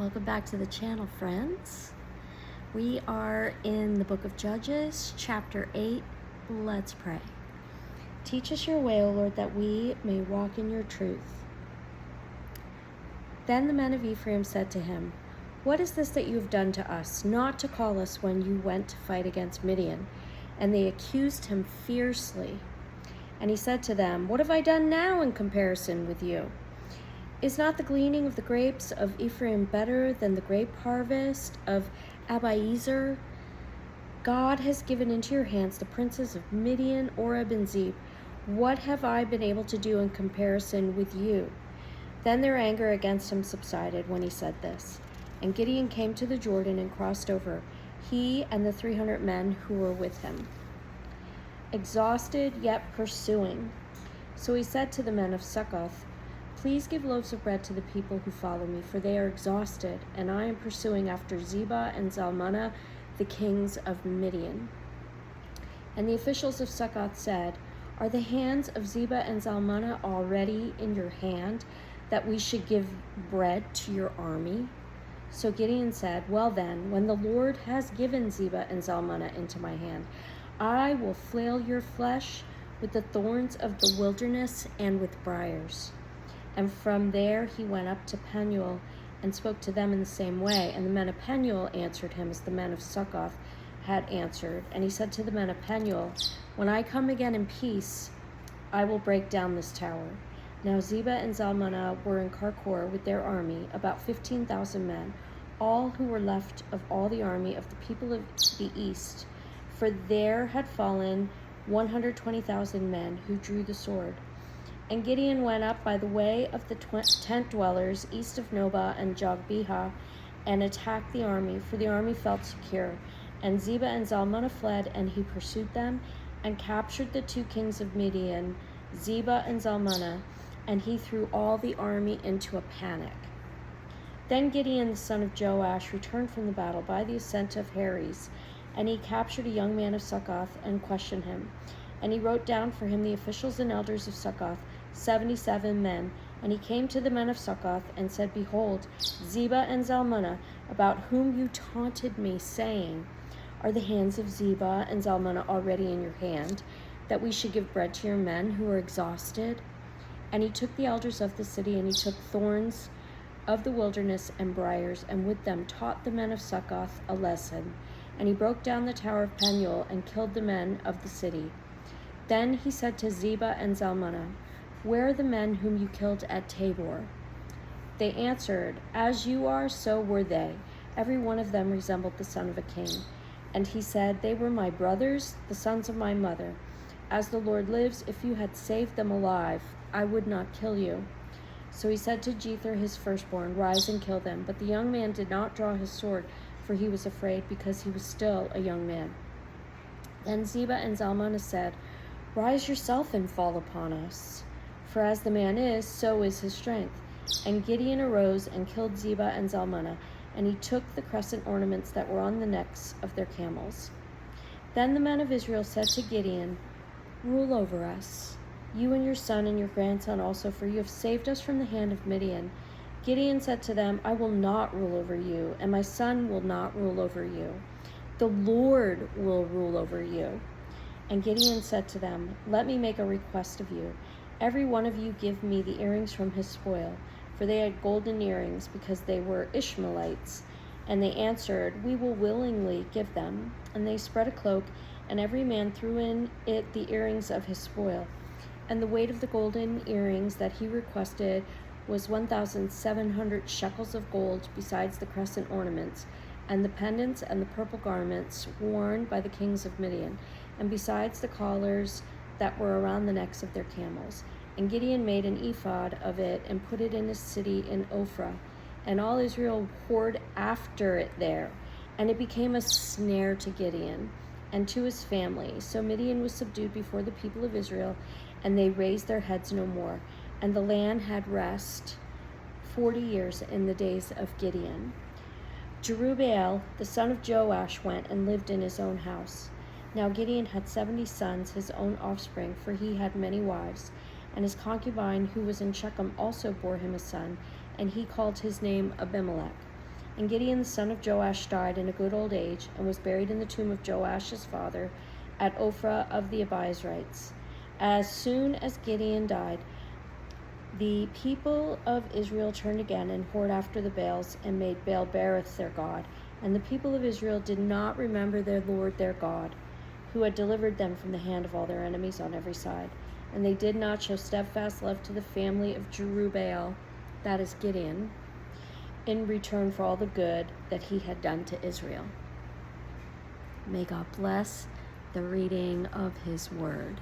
Welcome back to the channel, friends. We are in the book of Judges, chapter 8. Let's pray. Teach us your way, O Lord, that we may walk in your truth. Then the men of Ephraim said to him, "What is this that you have done to us, not to call us when you went to fight against Midian?" And they accused him fiercely. And he said to them, "What have I done now in comparison with you? Is not the gleaning of the grapes of Ephraim better than the grape harvest of Abiezer? God has given into your hands the princes of Midian, Oreb, and Zeb. What have I been able to do in comparison with you?" Then their anger against him subsided when he said this. And Gideon came to the Jordan and crossed over, he and the 300 men who were with him, exhausted yet pursuing. So he said to the men of Succoth, "Please give loaves of bread to the people who follow me, for they are exhausted, and I am pursuing after Zebah and Zalmunna, the kings of Midian." And the officials of Succoth said, "Are the hands of Zebah and Zalmunna already in your hand, that we should give bread to your army?" So Gideon said, "Well then, when the Lord has given Zebah and Zalmunna into my hand, I will flail your flesh with the thorns of the wilderness and with briars." And from there he went up to Penuel and spoke to them in the same way. And the men of Penuel answered him as the men of Succoth had answered. And he said to the men of Penuel, "When I come again in peace, I will break down this tower." Now Zebah and Zalmunna were in Karkor with their army, about 15,000 men, all who were left of all the army of the people of the east. For there had fallen 120,000 men who drew the sword. And Gideon went up by the way of the tent dwellers east of Nobah and Jogbehah and attacked the army, for the army felt secure. And Zebah and Zalmunna fled, and he pursued them and captured the 2 kings of Midian, Zebah and Zalmunna, and he threw all the army into a panic. Then Gideon the son of Joash returned from the battle by the ascent of Heres, and he captured a young man of Succoth and questioned him. And he wrote down for him the officials and elders of Succoth, 77 men. And he came to the men of Succoth and said, "Behold, Zebah and Zalmunna, about whom you taunted me, saying, 'Are the hands of Zebah and Zalmunna already in your hand, that we should give bread to your men who are exhausted?' And he took the elders of the city, and he took thorns of the wilderness and briars, and with them taught the men of Succoth a lesson. And he broke down the tower of Penuel and killed the men of the city. Then he said to Zebah and Zalmunna, 'Where are the men whom you killed at Tabor?' They answered, 'As you are, so were they. Every one of them resembled the son of a king.' And he said, 'They were my brothers, the sons of my mother. As the Lord lives, if you had saved them alive, I would not kill you.' So he said to Jether his firstborn, 'Rise and kill them.' But the young man did not draw his sword, for he was afraid, because he was still a young man. Then Zebah and Zalmunna said, 'Rise yourself and fall upon us. For as the man is, so is his strength.' And Gideon arose and killed Zebah and Zalmunna, and he took the crescent ornaments that were on the necks of their camels. Then the men of Israel said to Gideon, 'Rule over us, you and your son and your grandson also, for you have saved us from the hand of Midian.' Gideon said to them, 'I will not rule over you, and my son will not rule over you. The Lord will rule over you.' And Gideon said to them, 'Let me make a request of you. Every one of you give me the earrings from his spoil.' For they had golden earrings, because they were Ishmaelites. And they answered, 'We will willingly give them.' And they spread a cloak, and every man threw in it the earrings of his spoil. And the weight of the golden earrings that he requested was 1,700 shekels of gold, besides the crescent ornaments, and the pendants and the purple garments worn by the kings of Midian, and besides the collars that were around the necks of their camels. And Gideon made an ephod of it and put it in his city in Ophrah. And all Israel whored after it there. And it became a snare to Gideon and to his family. So Midian was subdued before the people of Israel, and they raised their heads no more. And the land had rest 40 years in the days of Gideon. Jerubbaal, the son of Joash, went and lived in his own house. Now Gideon had 70 sons, his own offspring, for he had many wives. And his concubine, who was in Shechem, also bore him a son, and he called his name Abimelech. And Gideon the son of Joash died in a good old age, and was buried in the tomb of Joash his father, at Ophrah of the Abiezrites. As soon as Gideon died, the people of Israel turned again and whored after the Baals, and made Baal-berith their god. And the people of Israel did not remember their Lord their God, who had delivered them from the hand of all their enemies on every side. And they did not show steadfast love to the family of Jerubbaal, that is Gideon, in return for all the good that he had done to Israel. May God bless the reading of his word.